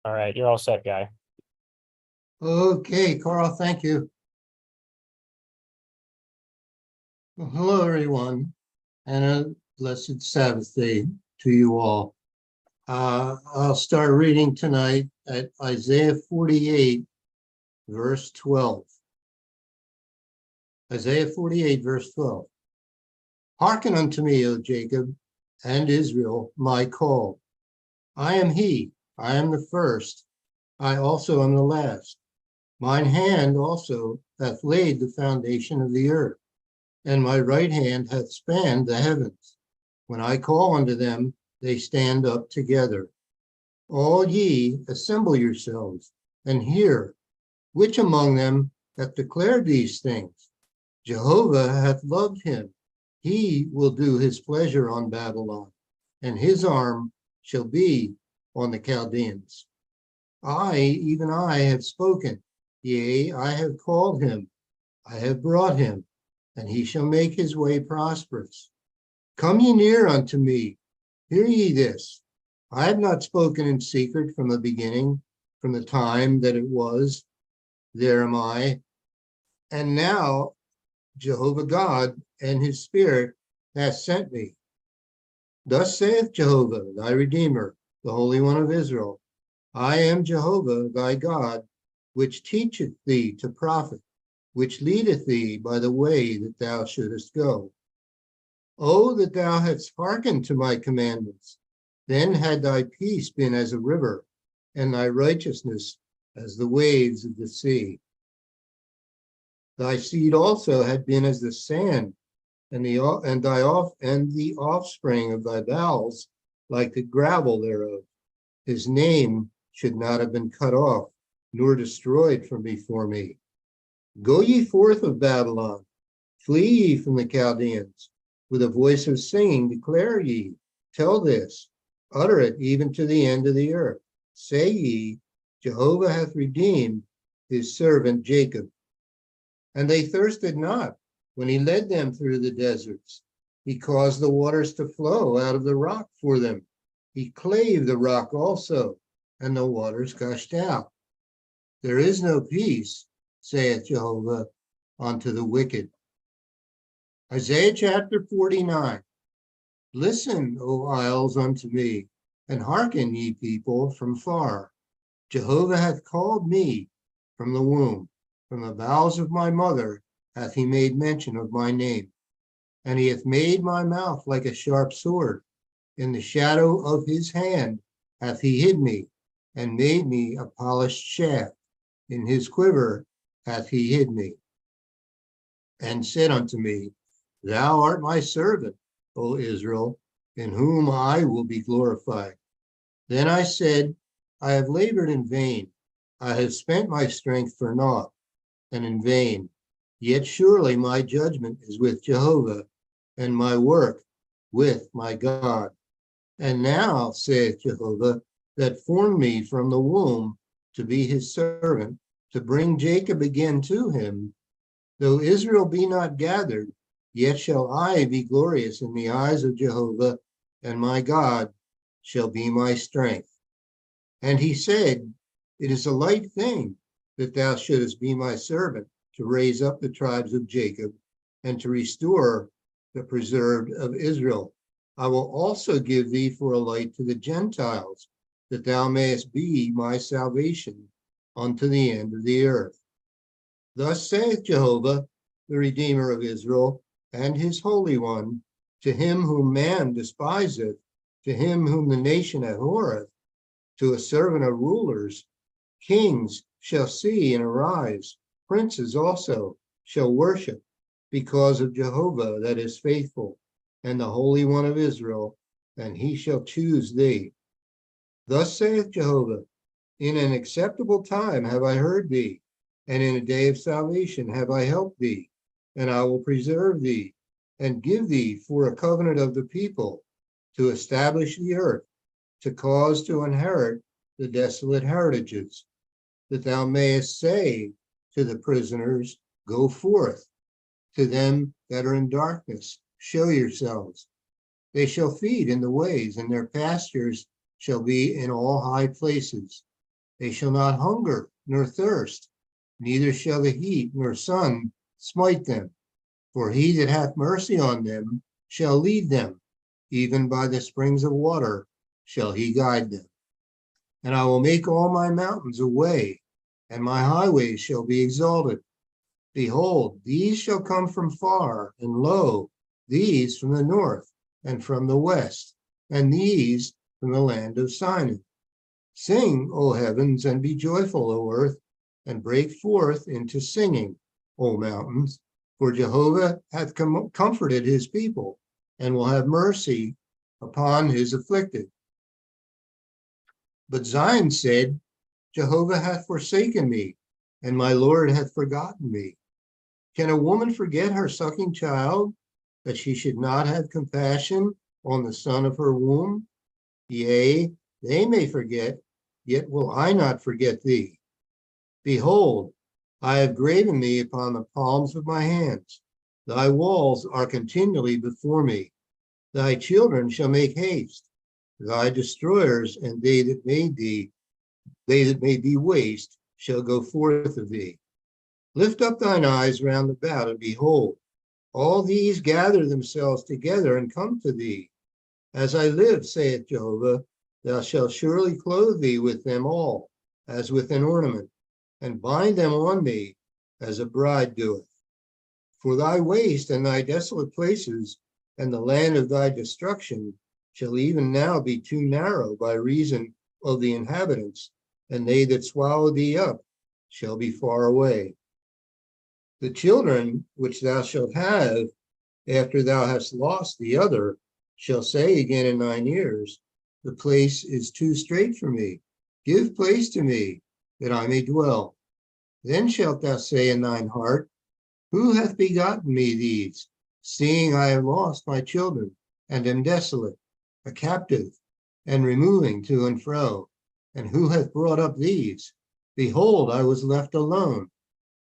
All right, you're all set, Guy. Okay, Carl, thank you. Well, hello, everyone, and a blessed Sabbath day to you all. I'll start reading tonight at Isaiah 48, verse 12. Isaiah 48, verse 12. Hearken unto me, O Jacob, and Israel, my call. I am he, I am the first, I also am the last. Mine hand also hath laid the foundation of the earth, and my right hand hath spanned the heavens. When I call unto them, they stand up together. All ye, assemble yourselves, and hear, which among them hath declared these things? Jehovah hath loved him. He will do his pleasure on Babylon, and his arm shall be on the Chaldeans. I, even I, have spoken. Yea, I have called him. I have brought him, and he shall make his way prosperous. Come ye near unto me. Hear ye this. I have not spoken in secret from the beginning, from the time that it was. There am I. And now Jehovah God and his Spirit hath sent me. Thus saith Jehovah, thy Redeemer, the Holy One of Israel. I am Jehovah, thy God, which teacheth thee to profit, which leadeth thee by the way that thou shouldest go. Oh, that thou hadst hearkened to my commandments, then had thy peace been as a river, and thy righteousness as the waves of the sea. Thy seed also had been as the sand, and the offspring of thy bowels like the gravel thereof. His name should not have been cut off, nor destroyed from before me. Go ye forth of Babylon, flee ye from the Chaldeans. With a voice of singing declare ye, tell this, utter it even to the end of the earth. Say ye, Jehovah hath redeemed his servant Jacob. And they thirsted not when he led them through the deserts. He caused the waters to flow out of the rock for them. He clave the rock also, and the waters gushed out. There is no peace, saith Jehovah, unto the wicked. Isaiah chapter 49. Listen, O isles, unto me, and hearken, ye people from far. Jehovah hath called me from the womb. From the bowels of my mother hath he made mention of my name. And he hath made my mouth like a sharp sword. In the shadow of his hand hath he hid me, and made me a polished shaft. In his quiver hath he hid me, and said unto me, Thou art my servant, O Israel, in whom I will be glorified. Then I said, I have labored in vain. I have spent my strength for naught, and in vain. Yet surely my judgment is with Jehovah, and my work with my God. And now, saith Jehovah, that formed me from the womb to be his servant, to bring Jacob again to him, though Israel be not gathered, yet shall I be glorious in the eyes of Jehovah, and my God shall be my strength. And he said, It is a light thing that thou shouldest be my servant, to raise up the tribes of Jacob, and to restore the preserved of Israel. I will also give thee for a light to the Gentiles, that thou mayest be my salvation unto the end of the earth. Thus saith Jehovah, the Redeemer of Israel, and his Holy One, to him whom man despiseth, to him whom the nation abhorreth, to a servant of rulers, kings shall see and arise, princes also shall worship, because of Jehovah that is faithful, and the Holy One of Israel, and he shall choose thee. Thus saith Jehovah, in an acceptable time have I heard thee, and in a day of salvation have I helped thee, and I will preserve thee, and give thee for a covenant of the people, to establish the earth, to cause to inherit the desolate heritages, that thou mayest say to the prisoners, Go forth, to them that are in darkness, show yourselves. They shall feed in the ways, and their pastures shall be in all high places. They shall not hunger nor thirst, neither shall the heat nor sun smite them. For he that hath mercy on them shall lead them, even by the springs of water shall he guide them. And I will make all my mountains a way, and my highways shall be exalted. Behold, these shall come from far, and lo, these from the north, and from the west, and these from the land of Sinai. Sing, O heavens, and be joyful, O earth, and break forth into singing, O mountains, for Jehovah hath comforted his people, and will have mercy upon his afflicted. But Zion said, Jehovah hath forsaken me, and my Lord hath forgotten me. Can a woman forget her sucking child, that she should not have compassion on the son of her womb? Yea, they may forget, yet will I not forget thee. Behold, I have graven thee upon the palms of my hands. Thy walls are continually before me. Thy children shall make haste. Thy destroyers and they that made thee waste, shall go forth of thee. Lift up thine eyes round about, and behold, all these gather themselves together and come to thee. As I live, saith Jehovah, thou shalt surely clothe thee with them all, as with an ornament, and bind them on thee, as a bride doeth. For thy waste and thy desolate places, and the land of thy destruction, shall even now be too narrow by reason of the inhabitants, and they that swallow thee up shall be far away. The children which thou shalt have after thou hast lost the other shall say again in thine ears, the place is too strait for me. Give place to me, that I may dwell. Then shalt thou say in thine heart, who hath begotten me these, seeing I have lost my children, and am desolate, a captive, and removing to and fro? And who hath brought up these? Behold, I was left alone.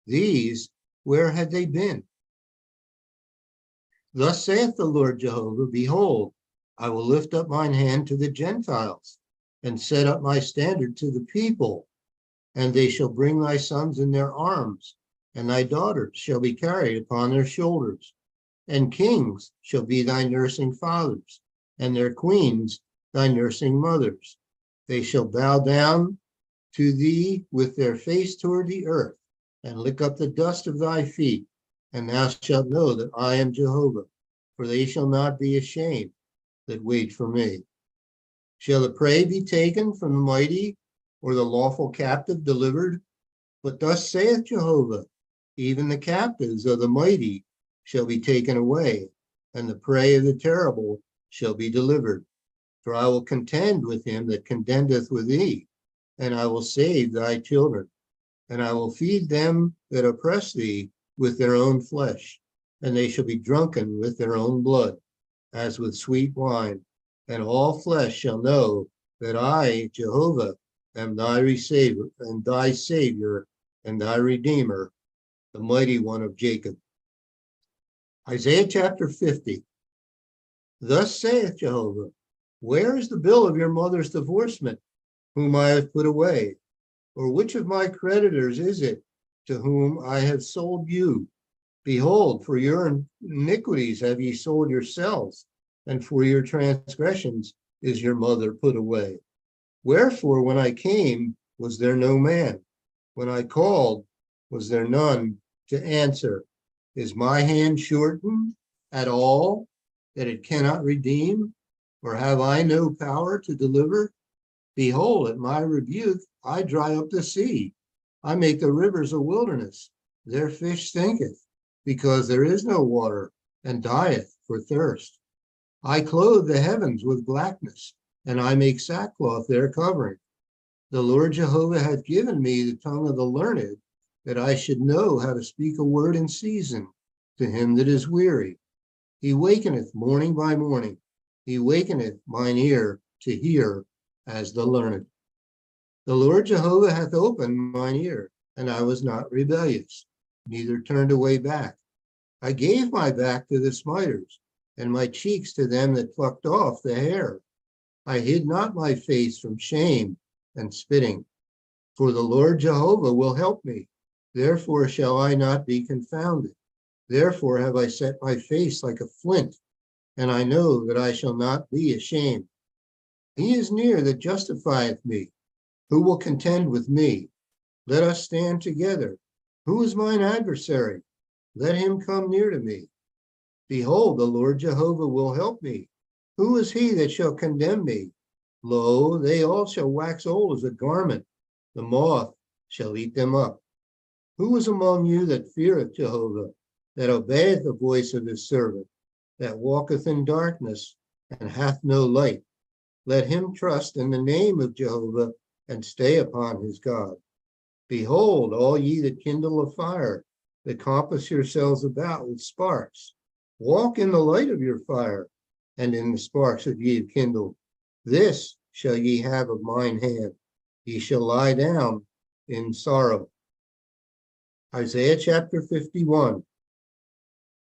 These, where had they been? Thus saith the Lord Jehovah, behold, I will lift up mine hand to the Gentiles, and set up my standard to the people, and they shall bring thy sons in their arms, and thy daughters shall be carried upon their shoulders, and kings shall be thy nursing fathers, and their queens thy nursing mothers. They shall bow down to thee with their face toward the earth, and lick up the dust of thy feet, and thou shalt know that I am Jehovah, for they shall not be ashamed that wait for me. Shall the prey be taken from the mighty, or the lawful captive delivered? But thus saith Jehovah, even the captives of the mighty shall be taken away, and the prey of the terrible shall be delivered. For I will contend with him that contendeth with thee, and I will save thy children. And I will feed them that oppress thee with their own flesh, and they shall be drunken with their own blood, as with sweet wine. And all flesh shall know that I, Jehovah, am thy Savior, and thy Savior, and thy Redeemer, the mighty one of Jacob. Isaiah chapter 50. Thus saith Jehovah, where is the bill of your mother's divorcement, whom I have put away? Or which of my creditors is it to whom I have sold you? Behold, for your iniquities have ye sold yourselves, and for your transgressions is your mother put away. Wherefore, when I came, was there no man? When I called, was there none to answer? Is my hand shortened at all, that it cannot redeem? Or have I no power to deliver? Behold, at my rebuke, I dry up the sea. I make the rivers a wilderness. Their fish stinketh, because there is no water, and dieth for thirst. I clothe the heavens with blackness, and I make sackcloth their covering. The Lord Jehovah hath given me the tongue of the learned, that I should know how to speak a word in season to him that is weary. He wakeneth morning by morning. He wakeneth mine ear to hear as the learned. The Lord Jehovah hath opened mine ear, and I was not rebellious, neither turned away back. I gave my back to the smiters, and my cheeks to them that plucked off the hair. I hid not my face from shame and spitting. For the Lord Jehovah will help me. Therefore shall I not be confounded. Therefore have I set my face like a flint, and I know that I shall not be ashamed. He is near that justifieth me. Who will contend with me? Let us stand together. Who is mine adversary? Let him come near to me. Behold, the Lord Jehovah will help me. Who is he that shall condemn me? Lo, they all shall wax old as a garment. The moth shall eat them up. Who is among you that feareth Jehovah, that obeyeth the voice of his servant, that walketh in darkness and hath no light? Let him trust in the name of Jehovah and stay upon his God. Behold, all ye that kindle a fire, that compass yourselves about with sparks, walk in the light of your fire, and in the sparks that ye have kindled. This shall ye have of mine hand. Ye shall lie down in sorrow. Isaiah chapter 51.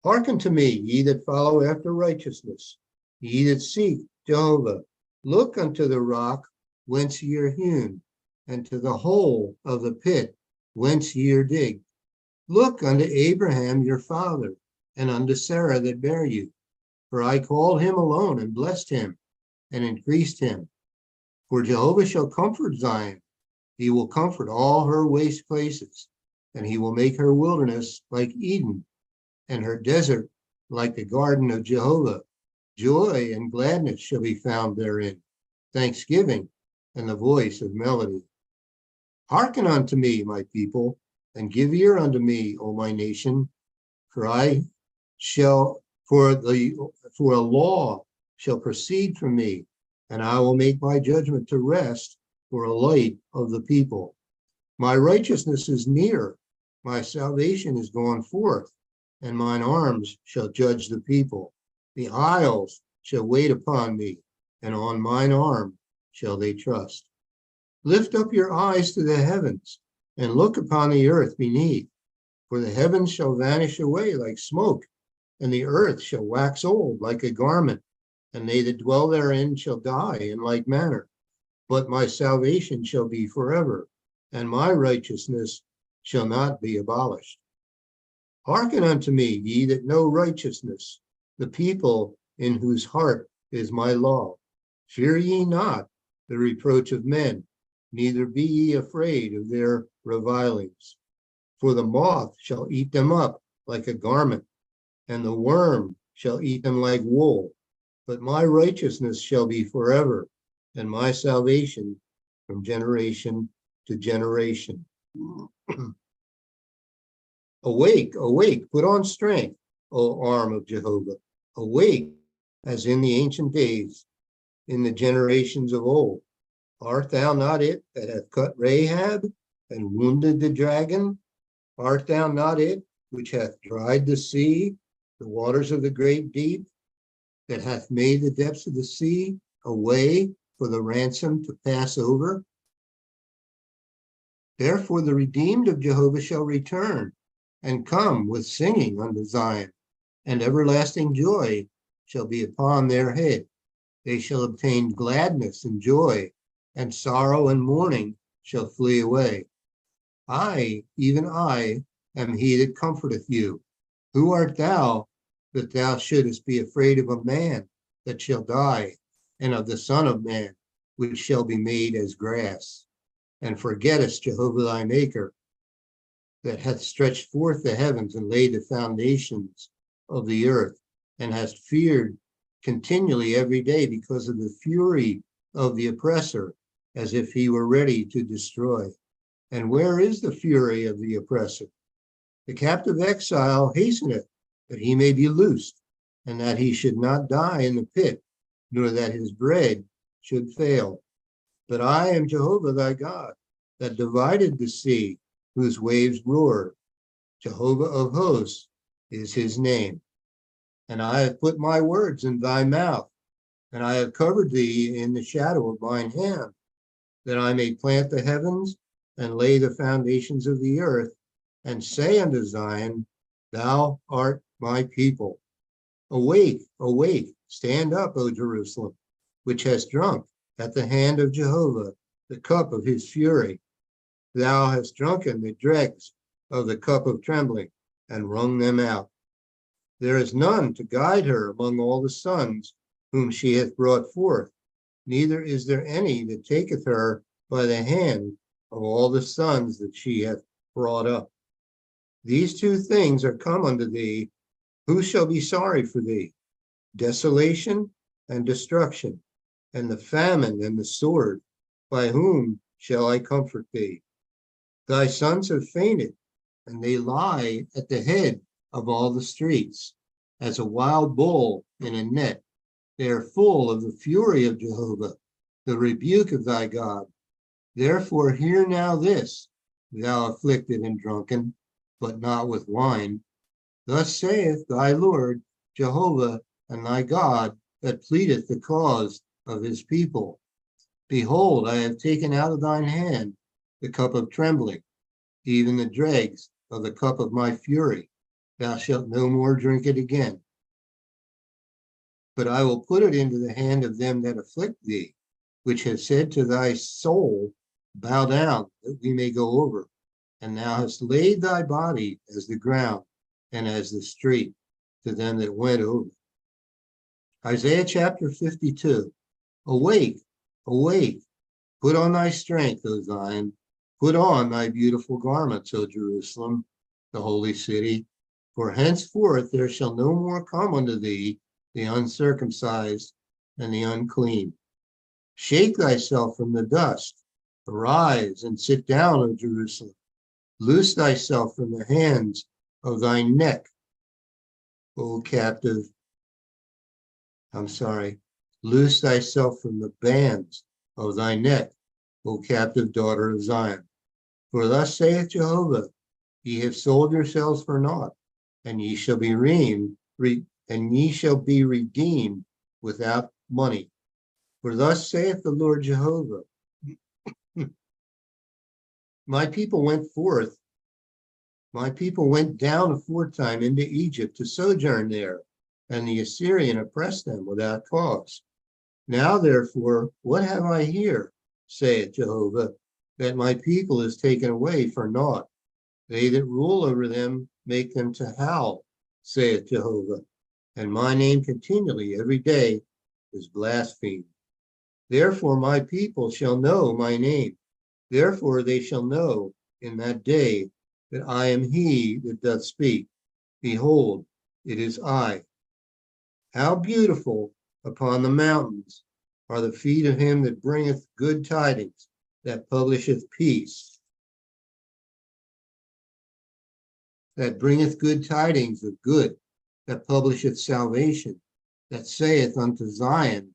Hearken to me, ye that follow after righteousness, ye that seek Jehovah. Look unto the rock whence ye are hewn, and to the hole of the pit whence ye are digged. Look unto Abraham your father, and unto Sarah that bare you. For I called him alone, and blessed him, and increased him. For Jehovah shall comfort Zion. He will comfort all her waste places, and he will make her wilderness like Eden, and her desert like the garden of Jehovah. Joy and gladness shall be found therein, thanksgiving and the voice of melody. Hearken unto me, my people, and give ear unto me, O my nation, for I shall for a law shall proceed from me, and I will make my judgment to rest for a light of the people. My righteousness is near, my salvation is gone forth, and mine arms shall judge the people. The isles shall wait upon me, and on mine arm shall they trust. Lift up your eyes to the heavens, and look upon the earth beneath. For the heavens shall vanish away like smoke, and the earth shall wax old like a garment, and they that dwell therein shall die in like manner. But my salvation shall be forever, and my righteousness shall not be abolished. Hearken unto me, ye that know righteousness, the people in whose heart is my law. Fear ye not the reproach of men, neither be ye afraid of their revilings. For the moth shall eat them up like a garment, and the worm shall eat them like wool. But my righteousness shall be forever, and my salvation from generation to generation. Awake, awake, put on strength, O arm of Jehovah. Awake, as in the ancient days, in the generations of old. Art thou not it that hath cut Rahab and wounded the dragon? Art thou not it which hath dried the sea, the waters of the great deep, that hath made the depths of the sea a way for the ransom to pass over? Therefore the redeemed of Jehovah shall return and come with singing unto Zion, and everlasting joy shall be upon their head. They shall obtain gladness and joy, and sorrow and mourning shall flee away. I, even I, am he that comforteth you. Who art thou that thou shouldest be afraid of a man that shall die, and of the Son of Man, which shall be made as grass? And forgettest Jehovah thy Maker, that hath stretched forth the heavens and laid the foundations of the earth, and hast feared continually every day because of the fury of the oppressor, as if he were ready to destroy. And where is the fury of the oppressor? The captive exile hasteneth, that he may be loosed, and that he should not die in the pit, nor that his bread should fail. But I am Jehovah thy God, that divided the sea, whose waves roar. Jehovah of hosts is his name. And I have put my words in thy mouth, and I have covered thee in the shadow of mine hand, that I may plant the heavens and lay the foundations of the earth, and say unto Zion, thou art my people. Awake, awake, stand up, O Jerusalem, which has drunk at the hand of Jehovah the cup of his fury. Thou hast drunken the dregs of the cup of trembling and wrung them out. There is none to guide her among all the sons whom she hath brought forth, neither is there any that taketh her by the hand of all the sons that she hath brought up. These two things are come unto thee. Who shall be sorry for thee? Desolation and destruction, and the famine and the sword. By whom shall I comfort thee? Thy sons have fainted, and they lie at the head of all the streets, as a wild bull in a net. They are full of the fury of Jehovah, the rebuke of thy God. Therefore hear now this, thou afflicted and drunken, but not with wine. Thus saith thy Lord Jehovah and thy God, that pleadeth the cause of his people. Behold, I have taken out of thine hand the cup of trembling, even the dregs of the cup of my fury. Thou shalt no more drink it again. But I will put it into the hand of them that afflict thee, which have said to thy soul, bow down, that we may go over. And thou hast laid thy body as the ground and as the street to them that went over. Isaiah chapter 52. Awake, awake, put on thy strength, O Zion. Put on thy beautiful garments, O Jerusalem, the holy city. For henceforth there shall no more come unto thee the uncircumcised and the unclean. Shake thyself from the dust. Arise and sit down, O Jerusalem. Loose thyself from the hands of thy neck, O captive. Loose thyself from the bands of thy neck, O captive daughter of Zion. For thus saith Jehovah, ye have sold yourselves for naught, and ye shall be redeemed without money. For thus saith the Lord Jehovah, my people went down aforetime into Egypt to sojourn there, and the Assyrian oppressed them without cause. Now therefore, what have I here, saith Jehovah, that my people is taken away for naught? They that rule over them make them to howl, saith Jehovah, and my name continually every day is blasphemed. Therefore my people shall know my name. Therefore they shall know in that day that I am he that doth speak. Behold, it is I. How beautiful upon the mountains are the feet of him that bringeth good tidings, that publisheth peace, that bringeth good tidings of good, that publisheth salvation, that saith unto Zion,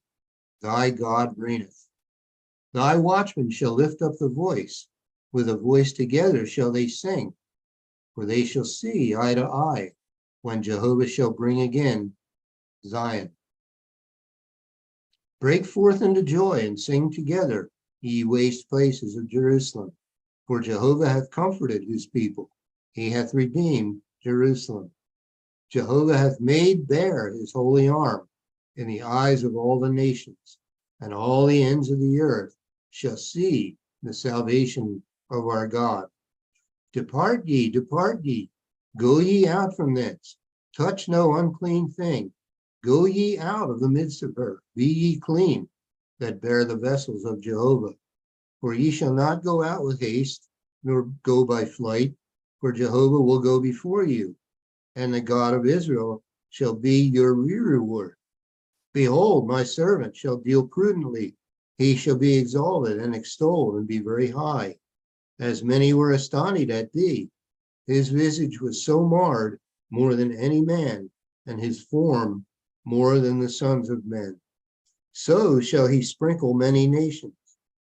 thy God reigneth. Thy watchmen shall lift up the voice, with a voice together shall they sing, for they shall see eye to eye, when Jehovah shall bring again Zion. Break forth into joy and sing together, ye waste places of Jerusalem. For Jehovah hath comforted his people. He hath redeemed Jerusalem. Jehovah hath made bare his holy arm in the eyes of all the nations, and all the ends of the earth shall see the salvation of our God. Depart ye, go ye out from thence. Touch no unclean thing. Go ye out of the midst of her, be ye clean, that bear the vessels of Jehovah. For ye shall not go out with haste, nor go by flight, for Jehovah will go before you, and the God of Israel shall be your reward. Behold, my servant shall deal prudently. He shall be exalted and extolled and be very high. As many were astonished at thee. His visage was so marred more than any man, and his form more than the sons of men. So shall he sprinkle many nations.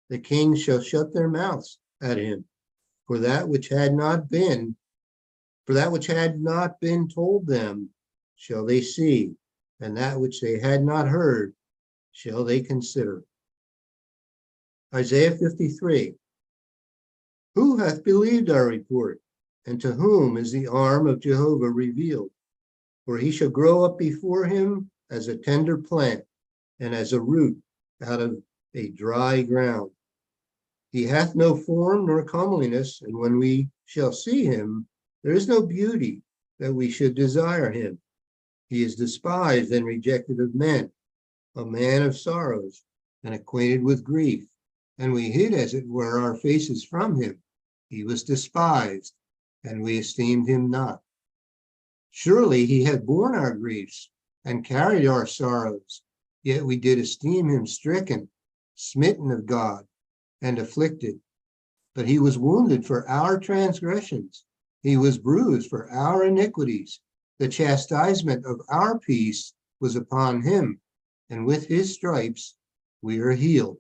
The kings shall shut their mouths at him, for that which had not been told them shall they see, and that which they had not heard shall they consider. Isaiah 53. Who hath believed our report, and to whom is the arm of Jehovah revealed? For he shall grow up before him as a tender plant, and as a root out of a dry ground. He hath no form nor comeliness, and when we shall see him, there is no beauty that we should desire him. He is despised and rejected of men, a man of sorrows, and acquainted with grief. And we hid, as it were, our faces from him. He was despised, and we esteemed him not. Surely he had borne our griefs and carried our sorrows, yet we did esteem him stricken, smitten of God, and afflicted. But he was wounded for our transgressions. He was bruised for our iniquities. The chastisement of our peace was upon him, and with his stripes we are healed.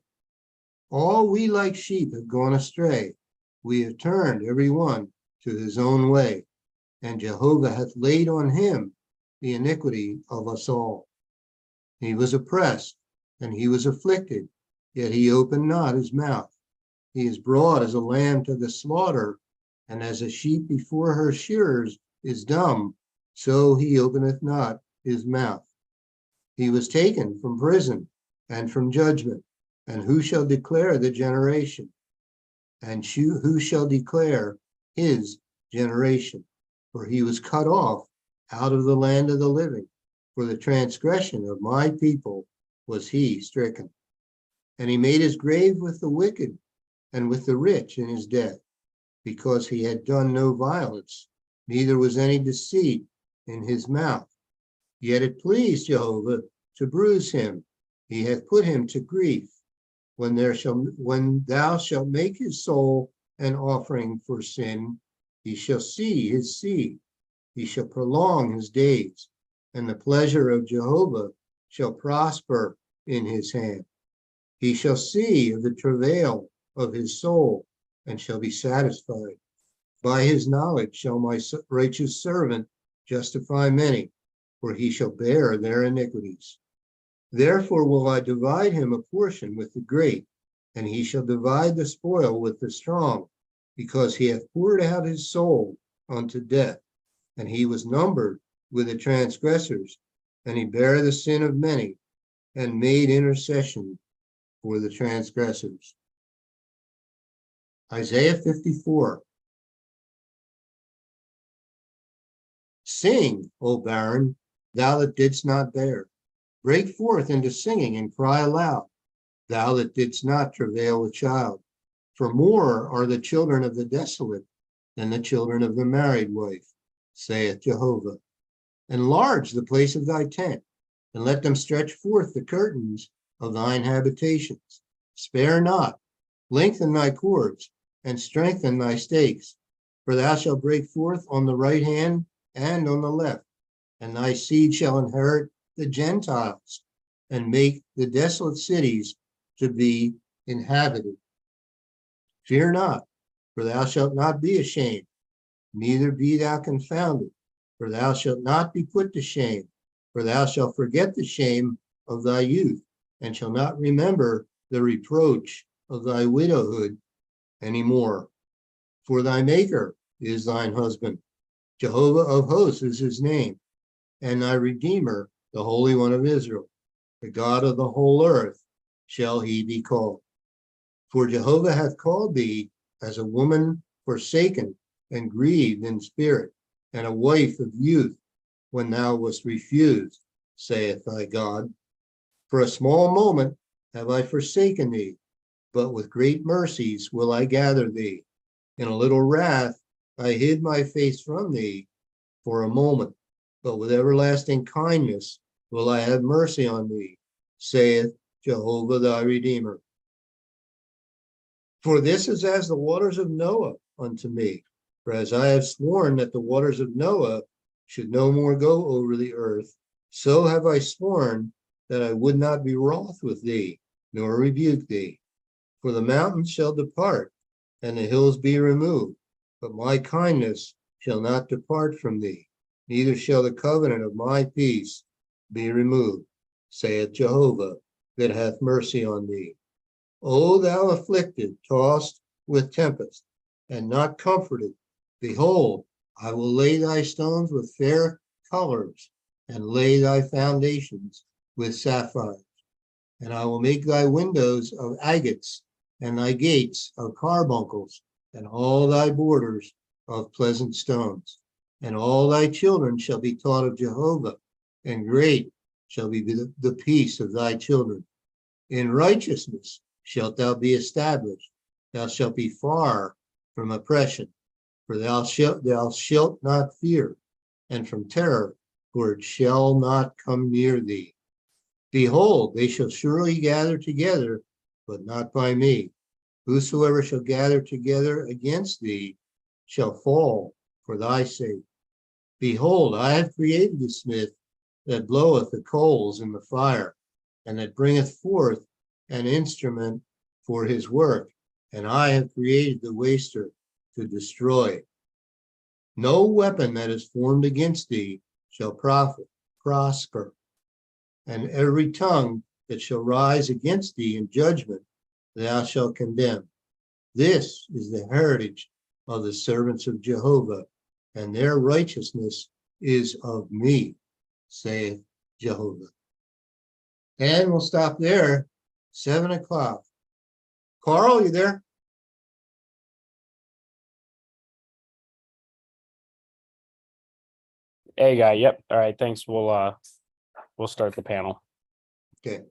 All we like sheep have gone astray. We have turned every one to his own way, and Jehovah hath laid on him the iniquity of us all. He was oppressed, and he was afflicted, yet he opened not his mouth. He is brought as a lamb to the slaughter, and as a sheep before her shearers is dumb, so he openeth not his mouth. He was taken from prison and from judgment, and who shall declare the generation? And who shall declare his generation? For he was cut off out of the land of the living. For the transgression of my people was he stricken. And he made his grave with the wicked and with the rich in his death, because he had done no violence, neither was any deceit in his mouth. Yet it pleased Jehovah to bruise him. He hath put him to grief. When thou shalt make his soul an offering for sin, he shall see his seed. He shall prolong his days, and the pleasure of Jehovah shall prosper in his hand. He shall see of the travail of his soul, and shall be satisfied. By his knowledge shall my righteous servant justify many, for he shall bear their iniquities. Therefore will I divide him a portion with the great, and he shall divide the spoil with the strong, because he hath poured out his soul unto death, and he was numbered with the transgressors, and he bare the sin of many, and made intercession for the transgressors. Isaiah 54. Sing, O barren, thou that didst not bear. Break forth into singing and cry aloud, thou that didst not travail with child. For more are the children of the desolate than the children of the married wife, saith Jehovah. Enlarge the place of thy tent, and let them stretch forth the curtains of thine habitations. Spare not, lengthen thy cords, and strengthen thy stakes. For thou shalt break forth on the right hand and on the left, and thy seed shall inherit the Gentiles, and make the desolate cities to be inhabited. Fear not, for thou shalt not be ashamed, neither be thou confounded, for thou shalt not be put to shame, for thou shalt forget the shame of thy youth, and shalt not remember the reproach of thy widowhood any more. For thy Maker is thine husband, Jehovah of hosts is his name, and thy Redeemer, the Holy One of Israel. The God of the whole earth shall he be called. For Jehovah hath called thee as a woman forsaken and grieved in spirit, and a wife of youth, when thou wast refused, saith thy God. For a small moment have I forsaken thee, but with great mercies will I gather thee. In a little wrath I hid my face from thee for a moment, but with everlasting kindness will I have mercy on thee, saith Jehovah thy Redeemer. For this is as the waters of Noah unto me. For as I have sworn that the waters of Noah should no more go over the earth, so have I sworn that I would not be wroth with thee, nor rebuke thee. For the mountains shall depart, and the hills be removed, but my kindness shall not depart from thee, neither shall the covenant of my peace be removed, saith Jehovah, that hath mercy on thee. O thou afflicted, tossed with tempest, and not comforted, behold, I will lay thy stones with fair colors, and lay thy foundations with sapphires. And I will make thy windows of agates, and thy gates of carbuncles, and all thy borders of pleasant stones. And all thy children shall be taught of Jehovah, and great shall be the peace of thy children. In righteousness shalt thou be established. Thou shalt be far from oppression, for thou shalt not fear, and from terror, for it shall not come near thee. Behold, they shall surely gather together, but not by me. Whosoever shall gather together against thee shall fall for thy sake. Behold, I have created the smith that bloweth the coals in the fire, and that bringeth forth an instrument for his work, and I have created the waster to destroy. No weapon that is formed against thee shall prosper, and every tongue that shall rise against thee in judgment thou shalt condemn. This is the heritage of the servants of Jehovah, and their righteousness is of me, saith Jehovah. And we'll stop there, 7 o'clock. Carl, you there? Hey, guy. Yep. All right. Thanks. We'll start the panel. Okay.